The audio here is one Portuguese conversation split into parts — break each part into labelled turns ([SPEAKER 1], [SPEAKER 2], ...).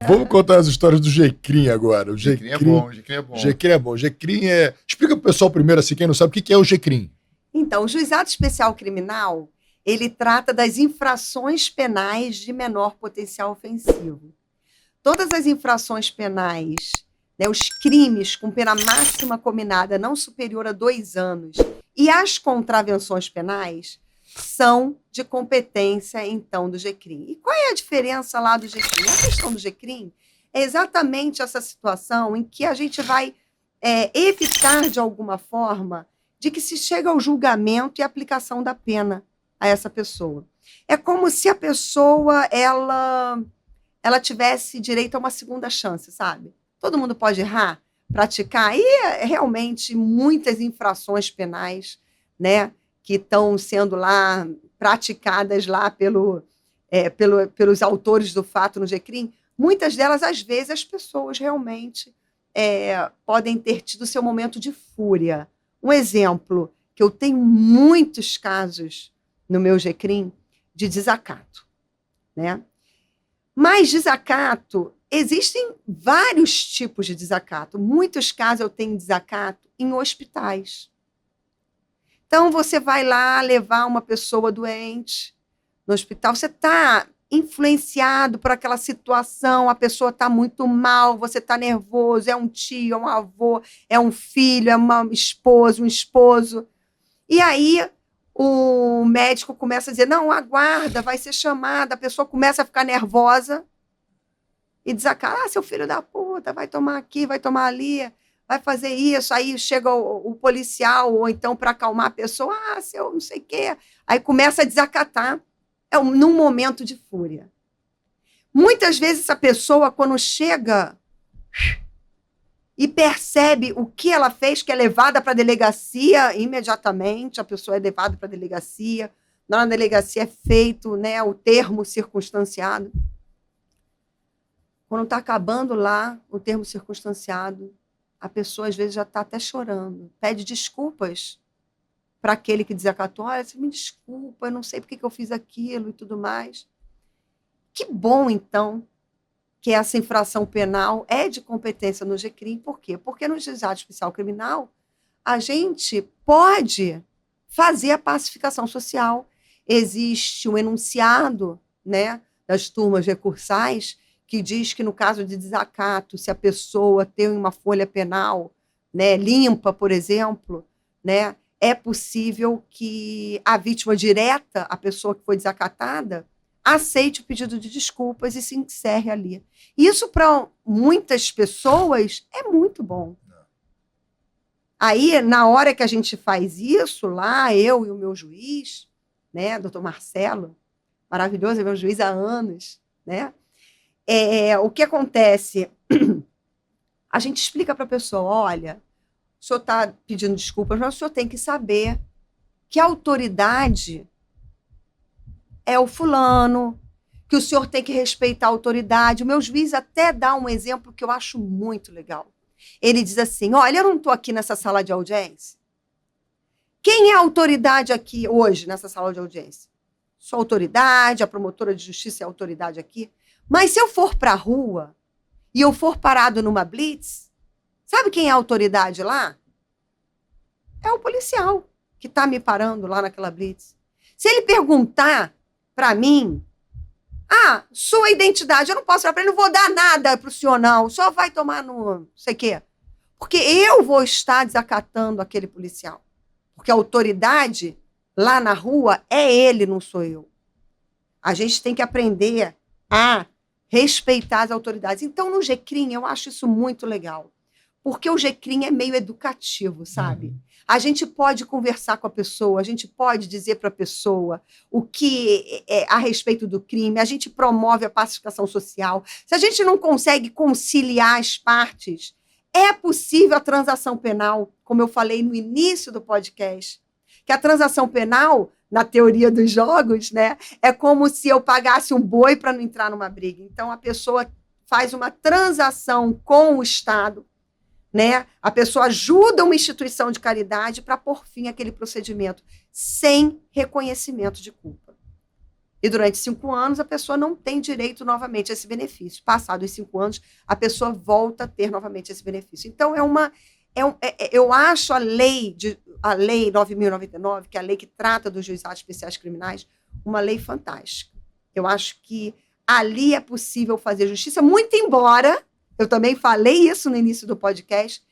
[SPEAKER 1] Vamos contar as histórias do Jecrim agora. O
[SPEAKER 2] Jecrim é bom, Jecrim é bom.
[SPEAKER 1] Jecrim é bom. Jecrim é... Explica pro pessoal primeiro, assim, quem não sabe, o que é o Jecrim.
[SPEAKER 3] Então, o Juizado Especial Criminal, ele trata das infrações penais de menor potencial ofensivo. Todas as infrações penais, né, os crimes com pena máxima combinada não superior a 2 anos e as contravenções penais são de competência, então, do Jecrim. E qual é a diferença lá do Jecrim? A questão do Jecrim é exatamente essa situação em que a gente vai evitar, de alguma forma, de que se chegue ao julgamento e aplicação da pena a essa pessoa. É como se a pessoa, ela tivesse direito a uma segunda chance, sabe? Todo mundo pode errar, praticar, e realmente muitas infrações penais, né, que estão sendo lá praticadas lá pelos autores do fato no Jecrim, muitas delas, às vezes, as pessoas realmente podem ter tido seu momento de fúria. Um exemplo, que eu tenho muitos casos no meu Jecrim de desacato, né? Mas desacato, existem vários tipos de desacato. Muitos casos eu tenho desacato em hospitais. Então, você vai lá levar uma pessoa doente no hospital, você está influenciado por aquela situação, a pessoa está muito mal, você está nervoso, é um tio, é um avô, é um filho, é uma esposa, um esposo. E aí o médico começa a dizer, não, aguarda, vai ser chamada, a pessoa começa a ficar nervosa e desacata, seu filho da puta, vai tomar aqui, vai tomar ali, vai fazer isso, aí chega o policial, ou então para acalmar a pessoa, seu não sei o quê, aí começa a desacatar, num momento de fúria. Muitas vezes essa pessoa, quando chega e percebe o que ela fez, que é levada para a delegacia, imediatamente a pessoa é levada para a delegacia, na delegacia é feito, né, o termo circunstanciado. Quando está acabando lá o termo circunstanciado, a pessoa às vezes já está até chorando, pede desculpas para aquele que desacatou, olha, você me desculpa, eu não sei por que eu fiz aquilo e tudo mais. Que bom, então, que essa infração penal é de competência no Jecrim. Por quê? Porque no Juizado Especial Criminal, a gente pode fazer a pacificação social. Existe um enunciado, né, das turmas recursais que diz que, no caso de desacato, se a pessoa tem uma folha penal, né, limpa, por exemplo, né, é possível que a vítima direta, a pessoa que foi desacatada, aceite o pedido de desculpas e se encerre ali. Isso, para muitas pessoas, é muito bom. Aí, na hora que a gente faz isso, lá, eu e o meu juiz, né, doutor Marcelo, maravilhoso, é meu juiz há anos, né? O que acontece? A gente explica para a pessoa, olha, o senhor está pedindo desculpas, mas o senhor tem que saber que a autoridade é o fulano, que o senhor tem que respeitar a autoridade. O meu juiz até dá um exemplo que eu acho muito legal. Ele diz assim, olha, eu não estou aqui nessa sala de audiência. Quem é a autoridade aqui hoje nessa sala de audiência? Sou autoridade, a promotora de justiça é a autoridade aqui. Mas se eu for para a rua e eu for parado numa blitz, sabe quem é a autoridade lá? É o policial que está me parando lá naquela blitz. Se ele perguntar para mim, sua identidade, eu não posso falar para ele, não vou dar nada para o senhor, não. O senhor vai tomar no não sei o quê. Porque eu vou estar desacatando aquele policial. Porque a autoridade lá na rua é ele, não sou eu. A gente tem que aprender a respeitar as autoridades. Então, no Jecrim, eu acho isso muito legal. Porque o Jecrim é meio educativo, sabe? A gente pode conversar com a pessoa, a gente pode dizer para a pessoa o que é a respeito do crime, a gente promove a pacificação social. Se a gente não consegue conciliar as partes, é possível a transação penal, como eu falei no início do podcast, que a transação penal, na teoria dos jogos, né, é como se eu pagasse um boi para não entrar numa briga. Então, a pessoa faz uma transação com o Estado, né? A pessoa ajuda uma instituição de caridade para pôr fim àquele procedimento, sem reconhecimento de culpa. E durante 5 anos, a pessoa não tem direito novamente a esse benefício. Passados os 5 anos, a pessoa volta a ter novamente esse benefício. Então, eu acho a lei 9.099, que é a lei que trata dos juizados especiais criminais, uma lei fantástica. Eu acho que ali é possível fazer justiça, muito embora, eu também falei isso no início do podcast,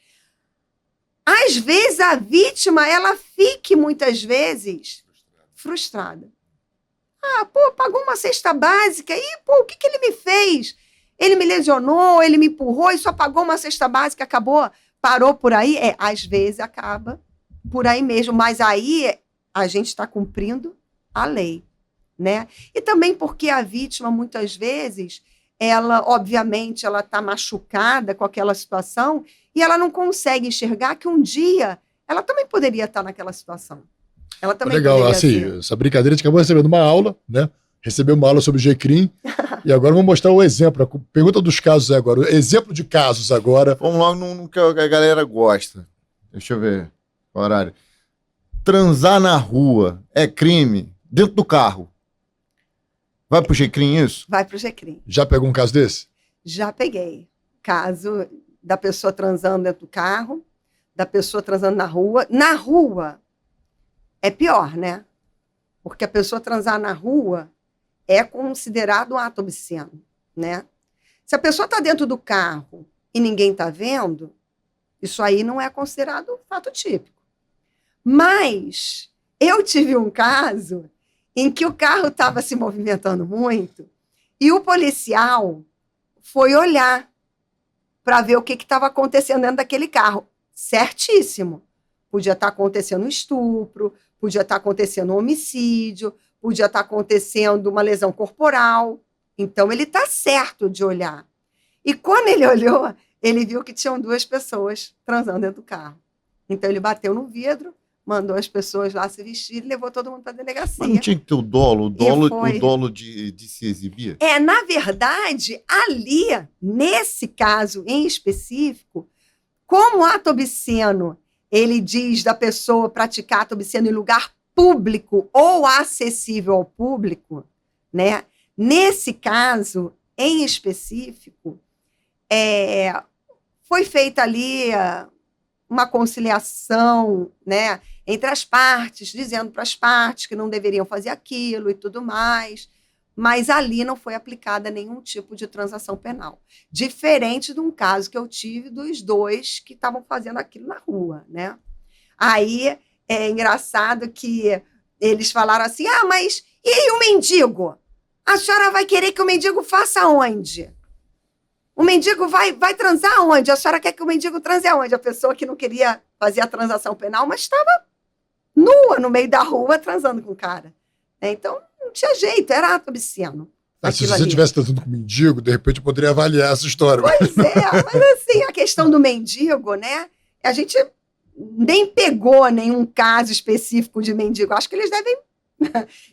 [SPEAKER 3] às vezes a vítima, ela fique muitas vezes frustrada. Pagou uma cesta básica, e, o que ele me fez? Ele me lesionou, ele me empurrou e só pagou uma cesta básica, acabou, parou por aí? Às vezes acaba por aí mesmo, mas aí a gente está cumprindo a lei, né? E também porque a vítima, muitas vezes, ela, obviamente, ela está machucada com aquela situação e ela não consegue enxergar que um dia ela também poderia estar naquela situação. Ela também
[SPEAKER 1] legal,
[SPEAKER 3] poderia
[SPEAKER 1] assim,
[SPEAKER 3] ser.
[SPEAKER 1] essa brincadeira, a gente acabou recebendo uma aula, né? Recebeu uma aula sobre o GCRIM e agora vamos mostrar o exemplo. A pergunta dos casos agora, o exemplo de casos agora.
[SPEAKER 2] Vamos logo no que a galera gosta. Deixa eu ver o horário. Transar na rua é crime dentro do carro. Vai pro GCRIM isso?
[SPEAKER 3] Vai pro GCRIM.
[SPEAKER 1] Já pegou um caso desse?
[SPEAKER 3] Já peguei. Caso da pessoa transando dentro do carro, da pessoa transando na rua. Na rua é pior, né? Porque a pessoa transar na rua é considerado um ato obsceno, né? Se a pessoa está dentro do carro e ninguém está vendo, isso aí não é considerado fato típico. Mas eu tive um caso em que o carro estava se movimentando muito e o policial foi olhar para ver o que estava acontecendo dentro daquele carro. Certíssimo. Podia estar acontecendo um estupro, podia estar acontecendo um homicídio, podia estar acontecendo uma lesão corporal. Então, ele está certo de olhar. E quando ele olhou, ele viu que tinham 2 pessoas transando dentro do carro. Então, ele bateu no vidro, mandou as pessoas lá se vestir e levou todo mundo para a delegacia.
[SPEAKER 2] Mas não tinha que ter o dolo de se exibir?
[SPEAKER 3] Na verdade, ali, nesse caso em específico, como ato obsceno, ele diz da pessoa praticar ato obsceno em lugar público ou acessível ao público, né? Nesse caso, em específico, foi feita ali uma conciliação, né, entre as partes, dizendo para as partes que não deveriam fazer aquilo e tudo mais, mas ali não foi aplicada nenhum tipo de transação penal. Diferente de um caso que eu tive dos 2 que estavam fazendo aquilo na rua, né? Aí é engraçado que eles falaram assim, mas e aí o mendigo? A senhora vai querer que o mendigo faça onde? O mendigo vai transar onde? A senhora quer que o mendigo transe aonde? A pessoa que não queria fazer a transação penal, mas estava nua no meio da rua transando com o cara. Então, não tinha jeito, era ato obsceno.
[SPEAKER 1] Se você estivesse tratando com mendigo, de repente eu poderia avaliar essa história.
[SPEAKER 3] Pois é, mas assim, a questão do mendigo, né? A gente nem pegou nenhum caso específico de mendigo. Acho que eles devem...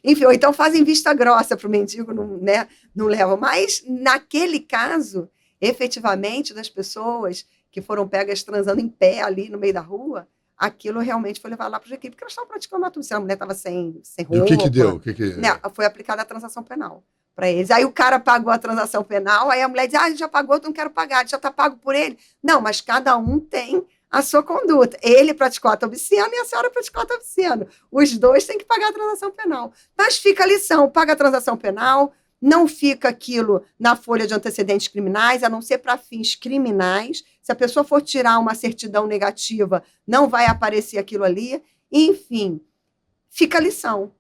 [SPEAKER 3] Enfim, ou então fazem vista grossa para o mendigo, não levam. Mas, naquele caso, efetivamente, das pessoas que foram pegas transando em pé ali no meio da rua, aquilo realmente foi levado lá para o GCRIM, porque elas estavam praticando ato obsceno. A mulher estava sem roupa.
[SPEAKER 1] E o que deu?
[SPEAKER 3] Né, foi aplicada a transação penal para eles. Aí o cara pagou a transação penal, aí a mulher diz, já pagou, então não quero pagar, já está pago por ele. Não, mas cada um tem a sua conduta. Ele praticou ato obsceno e a senhora praticou ato obsceno. Os 2 têm que pagar a transação penal. Mas fica a lição, paga a transação penal, não fica aquilo na folha de antecedentes criminais, a não ser para fins criminais. Se a pessoa for tirar uma certidão negativa, não vai aparecer aquilo ali. Enfim, fica a lição,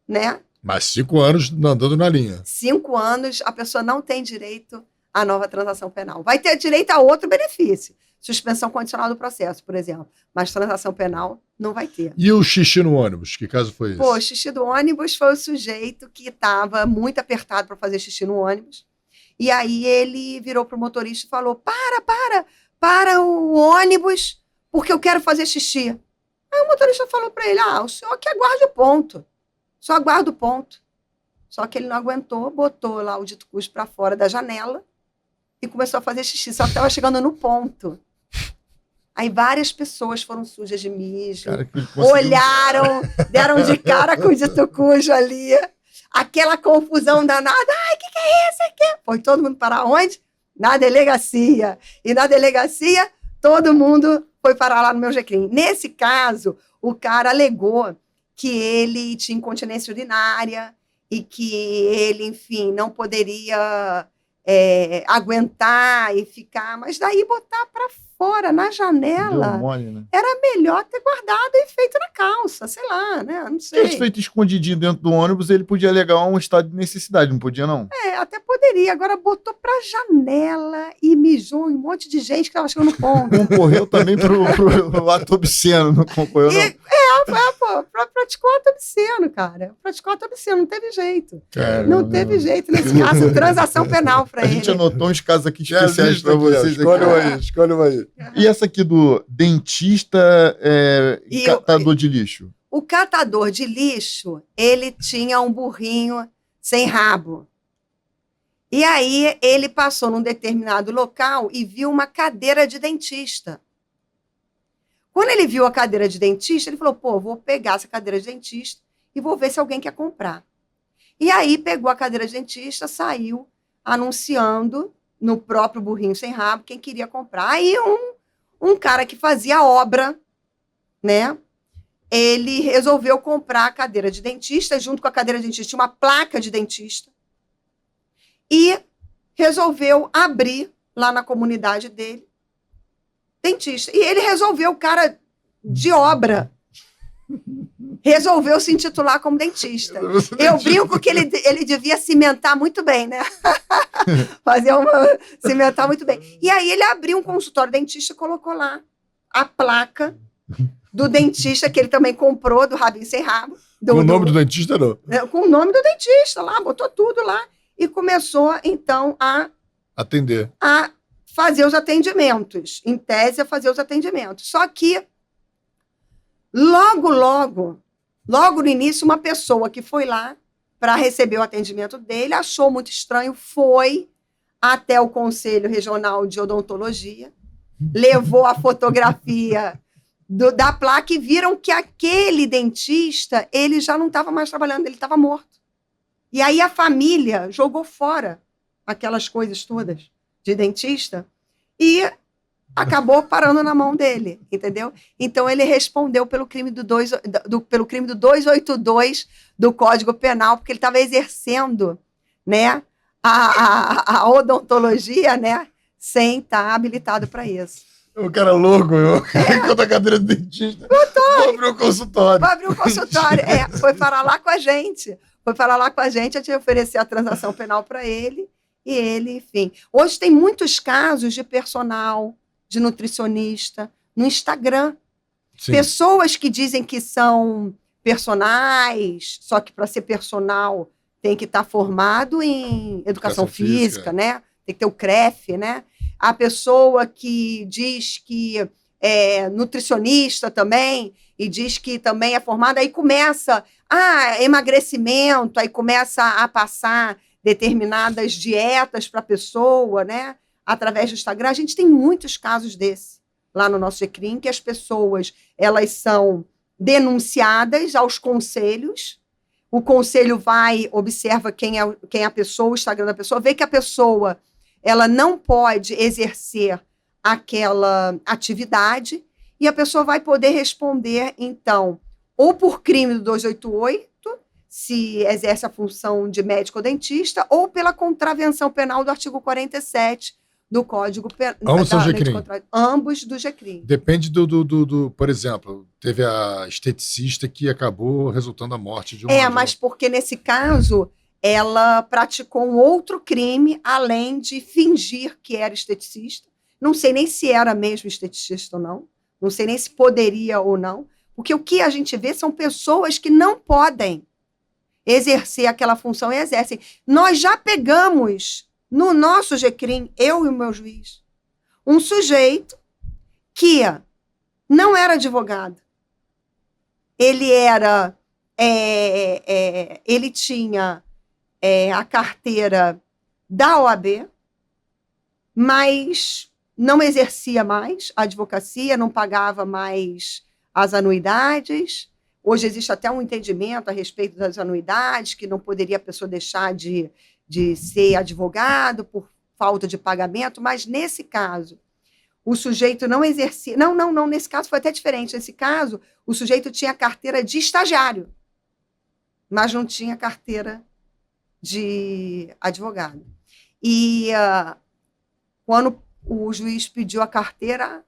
[SPEAKER 3] né?
[SPEAKER 1] Mas 5 anos andando na linha.
[SPEAKER 3] 5 anos, a pessoa não tem direito à nova transação penal. Vai ter direito a outro benefício. Suspensão condicional do processo, por exemplo. Mas transação penal não vai ter.
[SPEAKER 1] E o xixi no ônibus? Que caso foi esse?
[SPEAKER 3] O xixi do ônibus foi o sujeito que estava muito apertado para fazer xixi no ônibus. E aí ele virou para o motorista e falou, para o ônibus, porque eu quero fazer xixi. Aí o motorista falou para ele, o senhor que aguarde o ponto. Só aguarda o ponto. Só que ele não aguentou, botou lá o dito cujo para fora da janela e começou a fazer xixi, só que estava chegando no ponto. Aí várias pessoas foram sujas de mijo, olharam, deram de cara com o dito cujo ali. aquela confusão danada. Ai, o que é isso aqui? Foi todo mundo parar onde? Na delegacia. E na delegacia, todo mundo foi parar lá no meu GCRIM. Nesse caso, o cara alegou que ele tinha incontinência urinária e que ele, enfim, não poderia aguentar e ficar, mas daí botar para fora, na
[SPEAKER 2] Deu
[SPEAKER 3] janela,
[SPEAKER 2] mole, né?
[SPEAKER 3] era melhor ter guardado e feito na calça, sei lá, né? Não
[SPEAKER 2] Se tivesse
[SPEAKER 3] sei.
[SPEAKER 2] feito escondidinho dentro do ônibus, ele podia alegar um estado de necessidade, não podia, não?
[SPEAKER 3] Até poderia, agora botou pra janela e mijou em um monte de gente que tava chegando no ponto.
[SPEAKER 2] Concorreu também pro ato obsceno, não concorreu, não?
[SPEAKER 3] Praticou ato obsceno, cara. Praticou ato obsceno, não teve jeito.
[SPEAKER 1] Cara,
[SPEAKER 3] Não teve jeito nesse caso, transação penal pra
[SPEAKER 2] A
[SPEAKER 3] ele.
[SPEAKER 2] gente anotou uns casos aqui
[SPEAKER 1] Já
[SPEAKER 2] especiais
[SPEAKER 1] visto
[SPEAKER 2] pra
[SPEAKER 1] aqui, ó.
[SPEAKER 2] vocês.
[SPEAKER 1] Escolhe um
[SPEAKER 2] Aqui.
[SPEAKER 1] aí, escolhe um aí.
[SPEAKER 2] E essa aqui do dentista
[SPEAKER 3] E
[SPEAKER 2] catador de lixo?
[SPEAKER 3] O catador de lixo, ele tinha um burrinho sem rabo. E aí ele passou num determinado local e viu uma cadeira de dentista. Quando ele viu a cadeira de dentista, ele falou, pô, vou pegar essa cadeira de dentista e vou ver se alguém quer comprar. E aí pegou a cadeira de dentista, saiu anunciando no próprio burrinho sem rabo quem queria comprar. Aí um cara que fazia obra, né? Ele resolveu comprar a cadeira de dentista, junto com a cadeira de dentista tinha uma placa de dentista, e resolveu abrir lá na comunidade dele, dentista. E ele resolveu, o cara de obra, resolveu se intitular como dentista. Eu brinco que ele devia cimentar muito bem, né? Cimentar muito bem. E aí ele abriu um consultório dentista e colocou lá a placa do dentista, que ele também comprou, do Rabinho Sem Rabo.
[SPEAKER 1] O nome do dentista, não.
[SPEAKER 3] Com o nome do dentista lá, botou tudo lá. E começou, então, a
[SPEAKER 1] Atender.
[SPEAKER 3] fazer os atendimentos. Em tese, a fazer os atendimentos. Só que, logo no início, uma pessoa que foi lá para receber o atendimento dele, achou muito estranho, foi até o Conselho Regional de Odontologia, levou a fotografia da placa e viram que aquele dentista, ele já não estava mais trabalhando, ele estava morto. E aí a família jogou fora aquelas coisas todas de dentista e acabou parando na mão dele, entendeu? Então ele respondeu pelo crime pelo crime do 282 do Código Penal, porque ele estava exercendo, né, a odontologia, né, sem estar habilitado para isso.
[SPEAKER 1] O cara louco, enquanto a cadeira do dentista. Vou abrir um consultório.
[SPEAKER 3] Vai abrir um consultório. Foi falar lá com a gente. A gente oferecer a transação penal para ele. E ele, enfim. Hoje tem muitos casos de personal, de nutricionista, no Instagram.
[SPEAKER 1] Sim.
[SPEAKER 3] Pessoas que dizem que são personagens, só que para ser personal tem que estar formado em educação física, né? Tem que ter o CREF, né? A pessoa que diz que é nutricionista também, e diz que também é formada, aí começa emagrecimento, aí começa a passar determinadas dietas para a pessoa, né? Através do Instagram. A gente tem muitos casos desses lá no nosso GCRIM, que as pessoas, elas são denunciadas aos conselhos, o conselho vai, observa quem é a pessoa, o Instagram da pessoa, vê que a pessoa ela não pode exercer aquela atividade e a pessoa vai poder responder, então, ou por crime do 288, se exerce a função de médico ou dentista, ou pela contravenção penal do artigo 47 do Código Penal.
[SPEAKER 1] Ambos são GCRIM.
[SPEAKER 3] Ambos do GCRIM.
[SPEAKER 1] Depende por exemplo, teve a esteticista que acabou resultando a morte de
[SPEAKER 3] mas porque nesse caso ela praticou um outro crime, além de fingir que era esteticista. Não sei nem se era mesmo esteticista ou não. Não sei nem se poderia ou não. Porque o que a gente vê são pessoas que não podem exercer aquela função e exercem. Nós já pegamos no nosso GCRIM, eu e o meu juiz, um sujeito que não era advogado. Ele era... ele tinha... a carteira da OAB, mas não exercia mais a advocacia, não pagava mais as anuidades. Hoje existe até um entendimento a respeito das anuidades, que não poderia a pessoa deixar de ser advogado por falta de pagamento, mas nesse caso, o sujeito não exercia... Não, nesse caso foi até diferente. Nesse caso, o sujeito tinha carteira de estagiário, mas não tinha carteira de advogado. E quando o juiz pediu a carteira,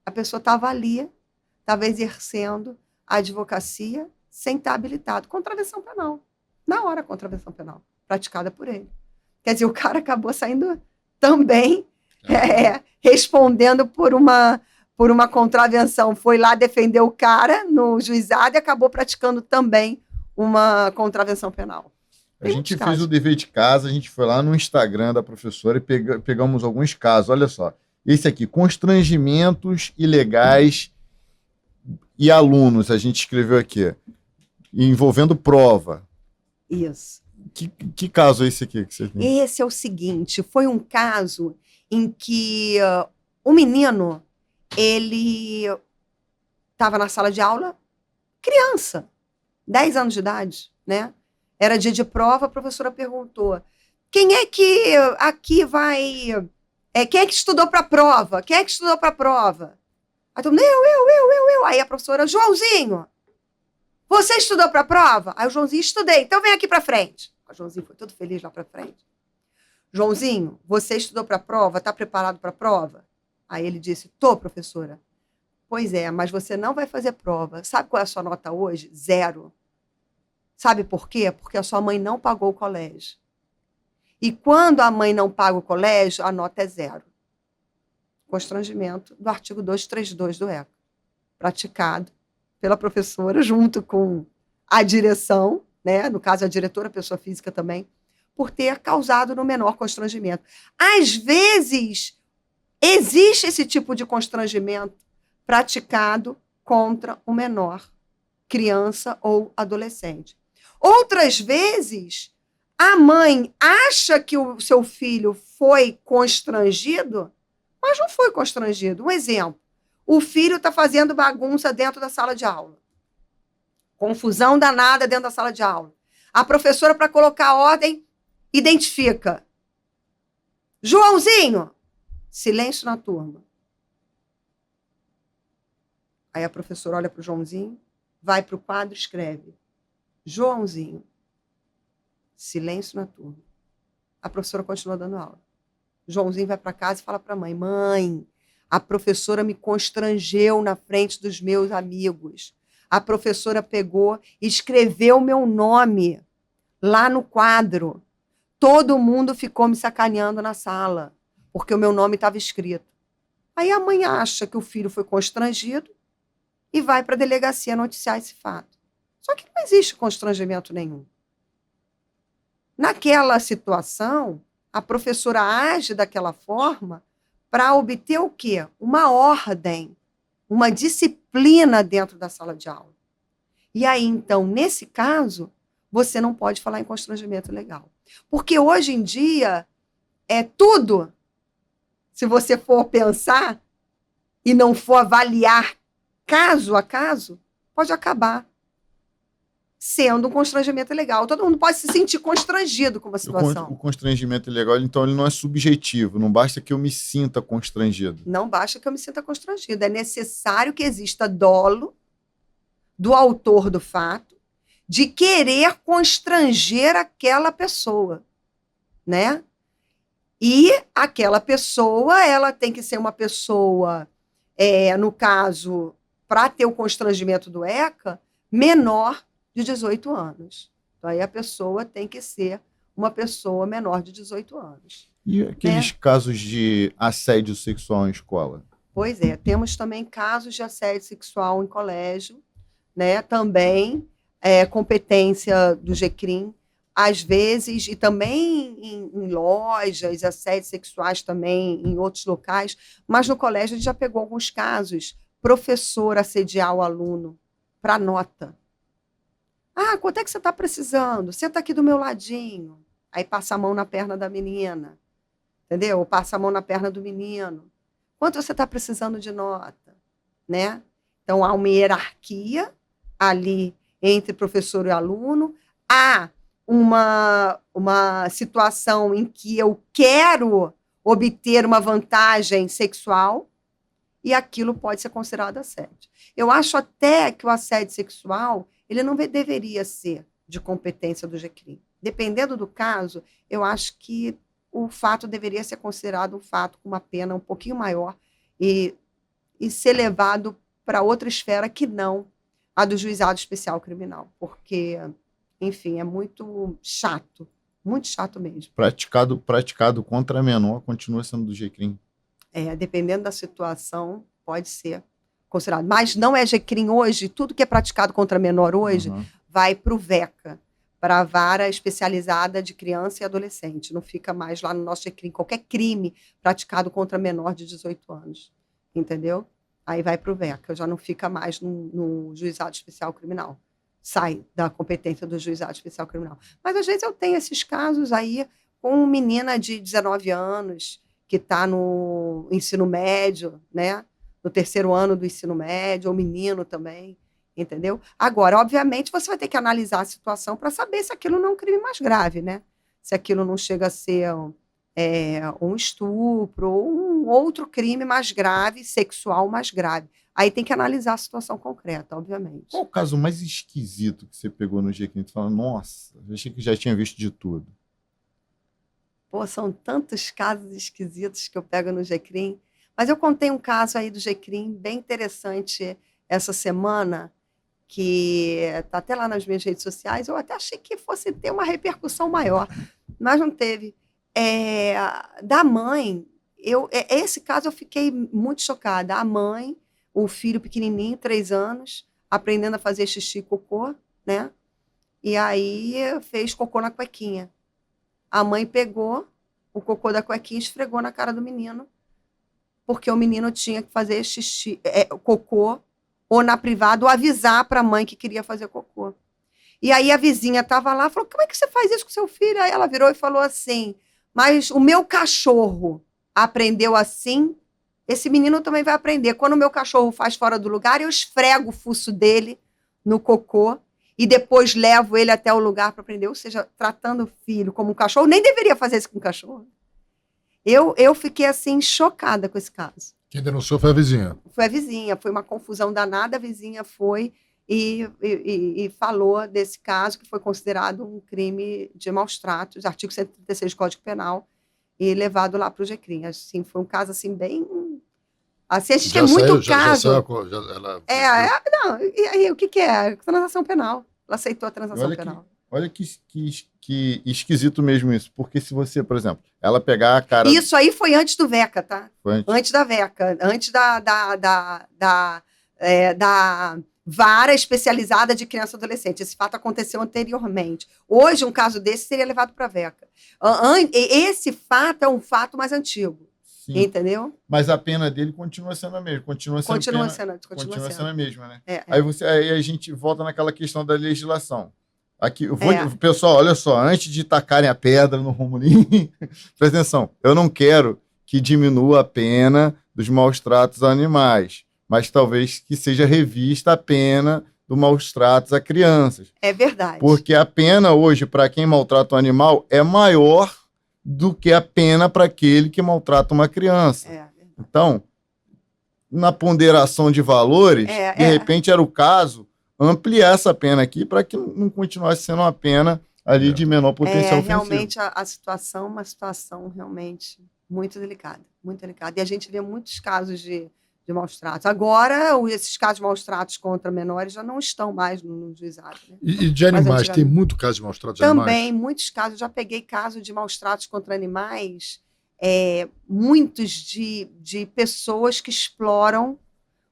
[SPEAKER 3] a pessoa estava ali, estava exercendo a advocacia sem estar habilitado. Contravenção penal. Na hora, contravenção penal, praticada por ele. Quer dizer, o cara acabou saindo também respondendo por uma contravenção. Foi lá defender o cara no juizado e acabou praticando também uma contravenção penal.
[SPEAKER 2] A gente fez o dever de casa, a gente foi lá no Instagram da professora e pegamos alguns casos. Olha só, esse aqui, constrangimentos ilegais e alunos, a gente escreveu aqui, envolvendo prova.
[SPEAKER 3] Isso.
[SPEAKER 2] Que caso é esse aqui que você tem?
[SPEAKER 3] Esse é o seguinte, foi um caso em que o menino, ele estava na sala de aula, criança, 10 anos de idade, né? Era dia de prova, a professora perguntou: quem é que aqui vai... quem é que estudou para a prova? Quem é que estudou para a prova? Aí todo mundo, eu. Aí a professora: Joãozinho, você estudou para a prova? Aí o Joãozinho: estudei, então vem aqui para frente. O Joãozinho foi todo feliz lá para frente. Joãozinho, você estudou para a prova? Está preparado para a prova? Aí ele disse: tô, professora. Pois é, mas você não vai fazer prova. Sabe qual é a sua nota hoje? 0. Sabe por quê? Porque a sua mãe não pagou o colégio. E quando a mãe não paga o colégio, a nota é 0. Constrangimento do artigo 232 do ECA, praticado pela professora junto com a direção, né? No caso, a diretora, pessoa física também, por ter causado no menor constrangimento. Às vezes, existe esse tipo de constrangimento praticado contra o menor, criança ou adolescente. Outras vezes, a mãe acha que o seu filho foi constrangido, mas não foi constrangido. Um exemplo: o filho está fazendo bagunça dentro da sala de aula. Confusão danada dentro da sala de aula. A professora, para colocar ordem, identifica: Joãozinho, silêncio na turma. Aí a professora olha para o Joãozinho, vai para o quadro e escreve: Joãozinho, silêncio na turma. A professora continua dando aula. Joãozinho vai para casa e fala para a mãe: mãe, a professora me constrangeu na frente dos meus amigos. A professora pegou e escreveu meu nome lá no quadro. Todo mundo ficou me sacaneando na sala, porque o meu nome estava escrito. Aí a mãe acha que o filho foi constrangido e vai para a delegacia noticiar esse fato. Só que não existe constrangimento nenhum. Naquela situação, a professora age daquela forma para obter o quê? Uma ordem, uma disciplina dentro da sala de aula. E aí, então, nesse caso, você não pode falar em constrangimento legal. Porque hoje em dia, tudo, se você for pensar e não for avaliar caso a caso, pode acabar sendo um constrangimento ilegal. Todo mundo pode se sentir constrangido com uma situação.
[SPEAKER 2] O constrangimento ilegal, então, ele não é subjetivo. Não basta que eu me sinta constrangido.
[SPEAKER 3] Não basta que eu me sinta constrangido. É necessário que exista dolo do autor do fato de querer constranger aquela pessoa, né? E aquela pessoa, ela tem que ser uma pessoa, no caso, para ter o constrangimento do ECA, menor de 18 anos. Então, aí a pessoa tem que ser uma pessoa menor de 18 anos.
[SPEAKER 2] E aqueles casos de assédio sexual em escola?
[SPEAKER 3] Pois é, temos também casos de assédio sexual em colégio, né? Também competência do GCRIM, às vezes, e também em lojas, assédios sexuais também em outros locais, mas no colégio a gente já pegou alguns casos, professor assediar o aluno para nota. Ah, quanto é que você está precisando? Senta aqui do meu ladinho. Aí passa a mão na perna da menina, entendeu? Ou passa a mão na perna do menino. Quanto você está precisando de nota? Né? Então, há uma hierarquia ali entre professor e aluno, há uma situação em que eu quero obter uma vantagem sexual e aquilo pode ser considerado assédio. Eu acho até que o assédio sexual ele não deveria ser de competência do GCRIM. Dependendo do caso, eu acho que o fato deveria ser considerado um fato com uma pena um pouquinho maior e ser levado para outra esfera que não a do juizado especial criminal, porque, enfim, é muito chato mesmo.
[SPEAKER 2] Praticado contra menor continua sendo do GCRIM.
[SPEAKER 3] Dependendo da situação, pode ser considerado. Mas não é GCRIM hoje, tudo que é praticado contra menor hoje vai para o VECA, para a vara especializada de criança e adolescente. Não fica mais lá no nosso GCRIM. Qualquer crime praticado contra menor de 18 anos, entendeu? Aí vai para o VECA, já não fica mais no juizado especial criminal. Sai da competência do juizado especial criminal. Mas, às vezes, eu tenho esses casos aí com menina de 19 anos que está no ensino médio, né? No 3º ano do ensino médio, ou menino também, entendeu? Agora, obviamente, você vai ter que analisar a situação para saber se aquilo não é um crime mais grave, né? Se aquilo não chega a ser um estupro ou um outro crime mais grave, sexual mais grave. Aí tem que analisar a situação concreta, obviamente.
[SPEAKER 2] Qual o caso mais esquisito que você pegou no GCRIM? Você fala, nossa, eu achei que já tinha visto de tudo.
[SPEAKER 3] Pô, são tantos casos esquisitos que eu pego no GCRIM. Mas eu contei um caso aí do GCRIM bem interessante essa semana, que está até lá nas minhas redes sociais. Eu até achei que fosse ter uma repercussão maior, mas não teve. Da mãe, esse caso eu fiquei muito chocada. A mãe, o filho pequenininho, 3 anos, aprendendo a fazer xixi e cocô, né? E aí fez cocô na cuequinha. A mãe pegou o cocô da cuequinha e esfregou na cara do menino, porque o menino tinha que fazer xixi, cocô, ou na privada, ou avisar para a mãe que queria fazer cocô. E aí a vizinha estava lá, falou, como é que você faz isso com seu filho? Aí ela virou e falou assim, mas o meu cachorro aprendeu assim, esse menino também vai aprender. Quando o meu cachorro faz fora do lugar, eu esfrego o fosso dele no cocô e depois levo ele até o lugar para aprender. Ou seja, tratando o filho como um cachorro, nem deveria fazer isso com o cachorro. Eu fiquei, assim, chocada com esse caso.
[SPEAKER 1] Quem denunciou foi a vizinha.
[SPEAKER 3] Foi a vizinha, foi uma confusão danada, a vizinha foi e falou desse caso, que foi considerado um crime de maus tratos, artigo 136 do Código Penal, e levado lá para o GCRIM. Assim, foi um caso, assim, bem... Assim, a gente tem muito caso. Não, e aí, o que é? Transação penal. Ela aceitou a transação penal.
[SPEAKER 2] Olha que esquisito mesmo isso. Porque se você, por exemplo, ela pegar a cara...
[SPEAKER 3] Isso aí foi antes do VECA, tá?
[SPEAKER 2] Foi
[SPEAKER 3] antes da VECA. Antes da vara especializada de criança e adolescente. Esse fato aconteceu anteriormente. Hoje, um caso desse seria levado para a VECA. Esse fato é um fato mais antigo. Sim. Entendeu?
[SPEAKER 2] Mas a pena dele continua sendo a mesma. Continua sendo a mesma, né? Aí a gente volta naquela questão da legislação. Aqui, pessoal, olha só, antes de tacarem a pedra no Romulim, presta atenção, eu não quero que diminua a pena dos maus tratos a animais, mas talvez que seja revista a pena dos maus tratos a crianças.
[SPEAKER 3] É verdade.
[SPEAKER 2] Porque a pena hoje, para quem maltrata um animal, é maior do que a pena para aquele que maltrata uma criança. Então, na ponderação de valores, de repente era o caso ampliar essa pena aqui para que não continuasse sendo uma pena ali de menor potencial ofensivo.
[SPEAKER 3] Realmente a situação é uma situação realmente muito delicada, muito delicada. E a gente vê muitos casos de maus tratos. Agora, esses casos de maus tratos contra menores já não estão mais no juizado. Né?
[SPEAKER 1] E de animais, tem muito caso de maus tratos de animais?
[SPEAKER 3] Também, muitos casos. Eu já peguei casos de maus tratos contra animais, muitos de pessoas que exploram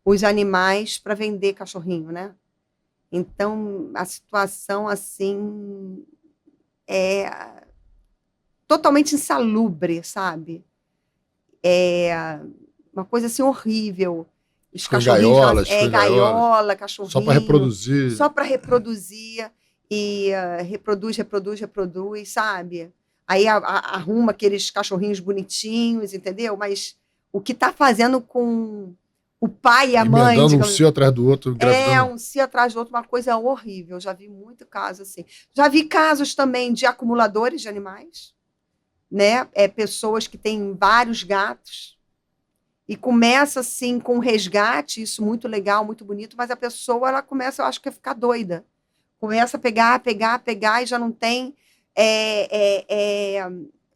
[SPEAKER 3] os animais para vender cachorrinho, né? Então, a situação, assim, é totalmente insalubre, sabe? É uma coisa, assim, horrível. Os cachorrinhos... gaiola, cachorrinho...
[SPEAKER 1] Só para reproduzir.
[SPEAKER 3] Só para reproduzir. E reproduz, sabe? Aí arruma aqueles cachorrinhos bonitinhos, entendeu? Mas o que está fazendo com o pai e a mãe.
[SPEAKER 1] Emendando um
[SPEAKER 3] digamos,
[SPEAKER 1] cio atrás do outro, engravidando.
[SPEAKER 3] um cio atrás do outro, uma coisa horrível. Já vi muito caso assim. Já vi casos também de acumuladores de animais, né? Pessoas que têm vários gatos e começa assim com um resgate, isso muito legal, muito bonito, mas a pessoa ela começa, eu acho que a ficar doida. Começa a pegar e já não tem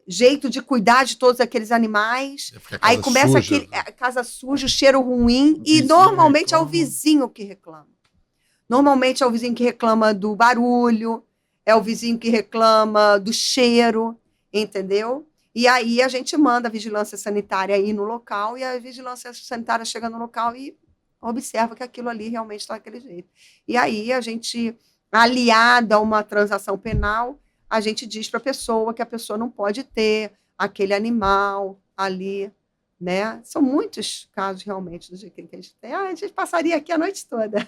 [SPEAKER 3] jeito de cuidar de todos aqueles animais. Aí começa a casa suja, o cheiro ruim, e normalmente é o vizinho que reclama. Normalmente é o vizinho que reclama do barulho, é o vizinho que reclama do cheiro, entendeu? E aí a gente manda a vigilância sanitária ir no local, e a vigilância sanitária chega no local e observa que aquilo ali realmente está daquele jeito. E aí a gente, aliada a uma transação penal, a gente diz para a pessoa que a pessoa não pode ter aquele animal ali, né? São muitos casos realmente do jeito que a gente tem. A gente passaria aqui a noite toda.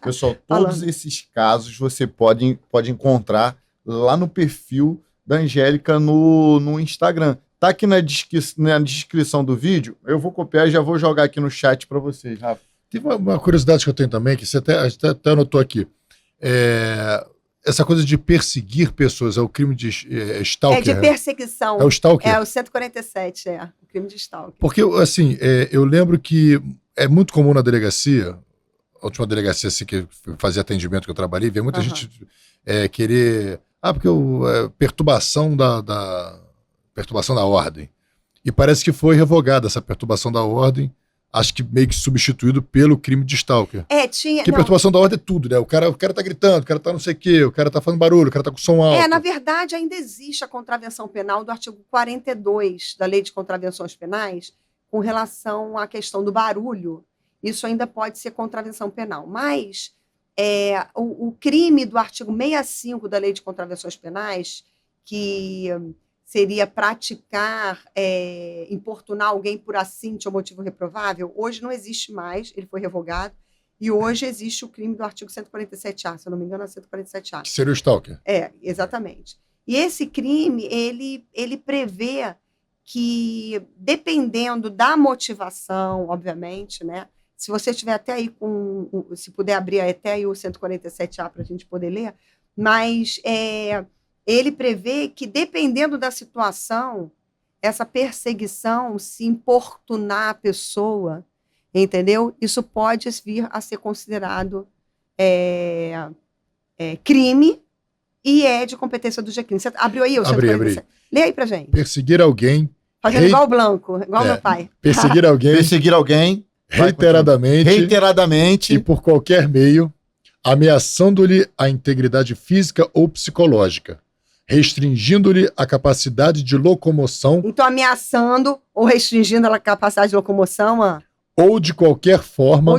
[SPEAKER 2] Pessoal, todos esses casos você pode encontrar lá no perfil da Angélica no Instagram. Tá aqui na descrição do vídeo. Eu vou copiar e já vou jogar aqui no chat para vocês, Rafa.
[SPEAKER 1] Tem uma curiosidade que eu tenho também, que você até anotou aqui. Essa coisa de perseguir pessoas, é o crime de stalker.
[SPEAKER 3] É de perseguição.
[SPEAKER 1] É o stalker.
[SPEAKER 3] É o 147, o crime de stalker.
[SPEAKER 1] Porque, assim, eu lembro que é muito comum na delegacia, a última delegacia assim, que fazia atendimento que eu trabalhei, vê muita gente querer... porque perturbação perturbação da ordem. E parece que foi revogada essa perturbação da ordem, acho que meio que substituído pelo crime de stalker. Porque perturbação da ordem é tudo, né? O cara tá gritando, o cara tá não sei o quê, o cara tá fazendo barulho, o cara tá com som alto.
[SPEAKER 3] Na verdade, ainda existe a contravenção penal do artigo 42 da Lei de Contravenções Penais com relação à questão do barulho. Isso ainda pode ser contravenção penal. Mas o crime do artigo 65 da Lei de Contravenções Penais, que seria praticar, importunar alguém por assinte ou motivo reprovável, hoje não existe mais, ele foi revogado, e hoje existe o crime do artigo 147A, se eu não me engano é 147A.
[SPEAKER 1] Que seria o stalker.
[SPEAKER 3] Exatamente. E esse crime, ele prevê que, dependendo da motivação, obviamente, né, se você tiver até aí se puder abrir até aí o 147A para a gente poder ler, mas ele prevê que, dependendo da situação, essa perseguição, se importunar a pessoa, entendeu? Isso pode vir a ser considerado crime e é de competência do GCRIM. Você abriu aí o 147? Abri. Lê aí pra gente.
[SPEAKER 1] Perseguir alguém...
[SPEAKER 3] Fazendo igual o Blanco, igual meu pai.
[SPEAKER 1] Perseguir alguém reiteradamente e por qualquer meio, ameaçando-lhe a integridade física ou psicológica, restringindo-lhe a capacidade de locomoção.
[SPEAKER 3] Então, ameaçando ou restringindo a capacidade de locomoção,
[SPEAKER 1] ou de qualquer forma,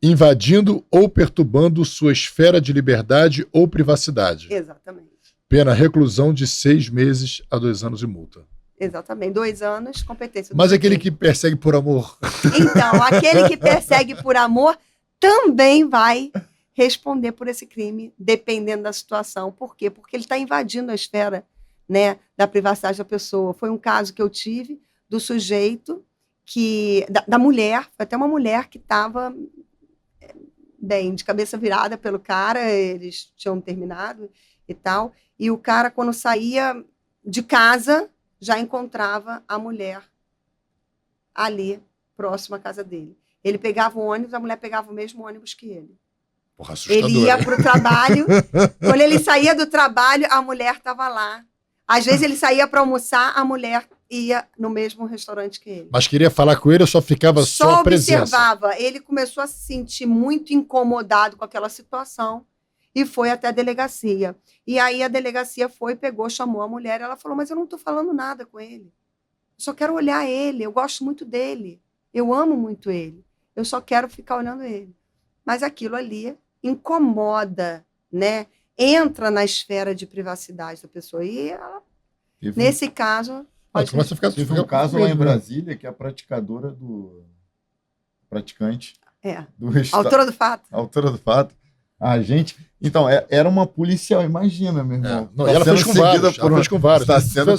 [SPEAKER 1] invadindo ou perturbando sua esfera de liberdade ou privacidade.
[SPEAKER 3] Exatamente.
[SPEAKER 1] Pena reclusão de 6 meses a 2 anos de multa.
[SPEAKER 3] Exatamente, 2 anos, competência.
[SPEAKER 1] Mas aquele que persegue por amor.
[SPEAKER 3] Então, aquele que persegue por amor também vai responder por esse crime, dependendo da situação. Por quê? Porque ele está invadindo a esfera, né, da privacidade da pessoa. Foi um caso que eu tive do sujeito, da mulher, foi até uma mulher que estava de cabeça virada pelo cara, eles tinham terminado e tal, e o cara, quando saía de casa, já encontrava a mulher ali, próximo à casa dele. Ele pegava o ônibus, a mulher pegava o mesmo ônibus que ele.
[SPEAKER 1] Porra, assustador.
[SPEAKER 3] Ele ia para o trabalho, quando ele saía do trabalho, a mulher estava lá. Às vezes ele saía para almoçar, a mulher ia no mesmo restaurante que ele.
[SPEAKER 1] Mas queria falar com ele ou só ficava só a presença?
[SPEAKER 3] Só observava. Ele começou a se sentir muito incomodado com aquela situação e foi até a delegacia. E aí a delegacia pegou, chamou a mulher, ela falou, mas eu não estou falando nada com ele. Eu só quero olhar ele, eu gosto muito dele, eu amo muito ele, eu só quero ficar olhando ele. Mas aquilo ali incomoda, né? Entra na esfera de privacidade da pessoa. E ela, nesse caso...
[SPEAKER 2] Teve um caso lá em Brasília que a praticadora do praticante...
[SPEAKER 3] autora do fato.
[SPEAKER 2] Autora do fato. A gente... Então, era uma policial, imagina, meu irmão.
[SPEAKER 1] Não, ela fez com vários. Ela fez com vários.
[SPEAKER 2] Está sendo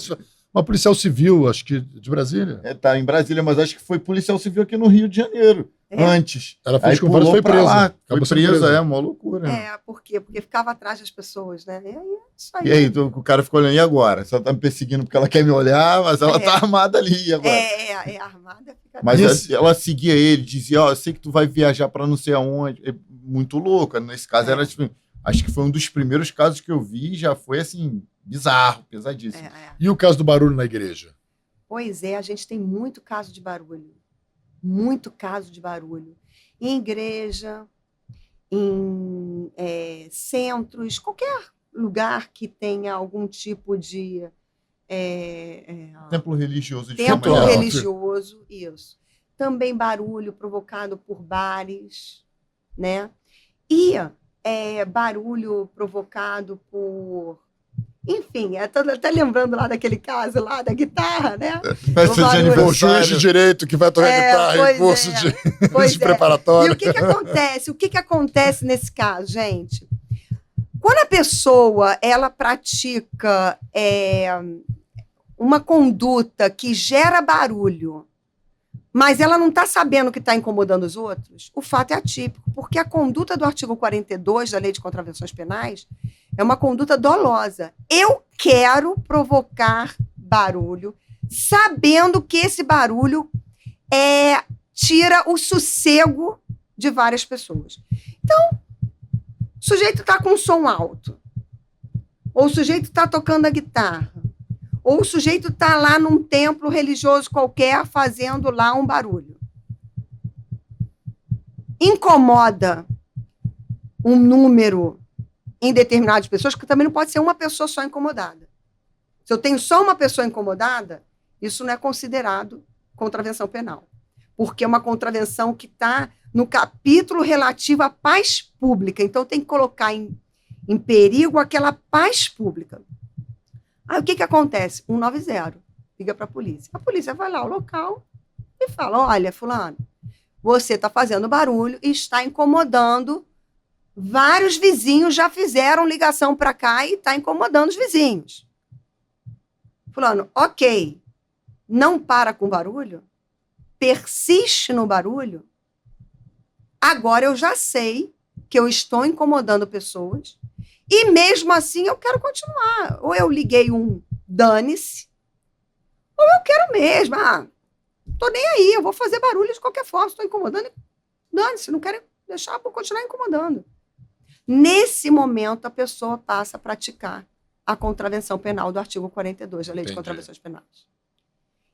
[SPEAKER 1] Uma policial civil, acho que de Brasília.
[SPEAKER 2] Tá em Brasília, mas acho que foi policial civil aqui no Rio de Janeiro, antes.
[SPEAKER 1] Ela fez
[SPEAKER 2] Aí
[SPEAKER 1] com vários,
[SPEAKER 2] pulou
[SPEAKER 1] foi
[SPEAKER 2] pra
[SPEAKER 1] presa.
[SPEAKER 2] lá, foi
[SPEAKER 1] Acabou sendo
[SPEAKER 2] presa, uma loucura.
[SPEAKER 3] Por quê? Porque ficava atrás das pessoas, né? E aí, isso aí.
[SPEAKER 2] E aí, o cara ficou olhando, e agora? Você tá me perseguindo porque ela quer me olhar, mas ela tá armada ali, e agora?
[SPEAKER 3] Armada. Fica
[SPEAKER 2] Mas ela seguia ele, dizia, eu sei que tu vai viajar pra não sei aonde. É muito louco. Nesse caso, era tipo, acho que foi um dos primeiros casos que eu vi, já foi assim, bizarro, pesadíssimo.
[SPEAKER 1] E o caso do barulho na igreja?
[SPEAKER 3] Pois é, a gente tem muito caso de barulho. Muito caso de barulho. Em igreja, em centros, qualquer lugar que tenha algum tipo de...
[SPEAKER 2] Templo religioso.
[SPEAKER 3] Templo religioso, isso. Também barulho provocado por bares, né? E barulho provocado por... Enfim, tô até lembrando lá daquele caso lá da guitarra, né?
[SPEAKER 1] O juiz de direito que vai tocar guitarra em curso de preparatório.
[SPEAKER 3] E o que acontece? O que acontece nesse caso, gente? Quando a pessoa ela pratica uma conduta que gera barulho, mas ela não está sabendo que está incomodando os outros, o fato é atípico, porque a conduta do artigo 42 da Lei de Contravenções Penais é uma conduta dolosa. Eu quero provocar barulho, sabendo que esse barulho tira o sossego de várias pessoas. Então, o sujeito está com som alto, ou o sujeito está tocando a guitarra, ou o sujeito está lá num templo religioso qualquer fazendo lá um barulho. Incomoda um número em determinadas pessoas, porque também não pode ser uma pessoa só incomodada. Se eu tenho só uma pessoa incomodada, isso não é considerado contravenção penal, porque é uma contravenção que está no capítulo relativo à paz pública. Então, tem que colocar em perigo aquela paz pública. Aí, o que acontece? 190, liga para a polícia. A polícia vai lá ao local e fala, olha, fulano, você está fazendo barulho e está incomodando. Vários vizinhos já fizeram ligação para cá e está incomodando os vizinhos. Fulano, ok, não para com barulho, persiste no barulho, agora eu já sei que eu estou incomodando pessoas e mesmo assim eu quero continuar. Ou eu liguei um dane-se, ou eu quero mesmo, tô nem aí, eu vou fazer barulho de qualquer forma, estou incomodando, dane-se, não quero deixar, vou continuar incomodando. Nesse momento, a pessoa passa a praticar a contravenção penal do artigo 42 da Lei de Contravenções Penais.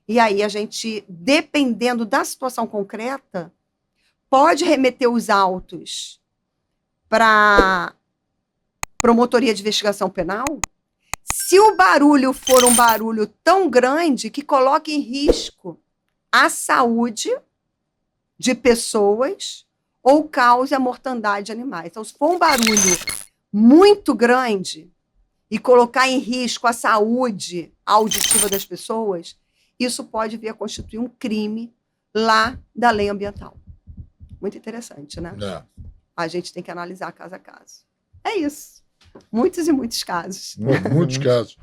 [SPEAKER 3] E aí a gente, dependendo da situação concreta, pode remeter os autos para promotoria de investigação penal, se o barulho for um barulho tão grande que coloque em risco a saúde de pessoas ou cause a mortandade de animais. Então, se for um barulho muito grande e colocar em risco a saúde auditiva das pessoas, isso pode vir a constituir um crime lá da lei ambiental. Muito interessante, né? A gente tem que analisar caso a caso. É isso. Muitos e muitos casos.
[SPEAKER 1] Muitos casos.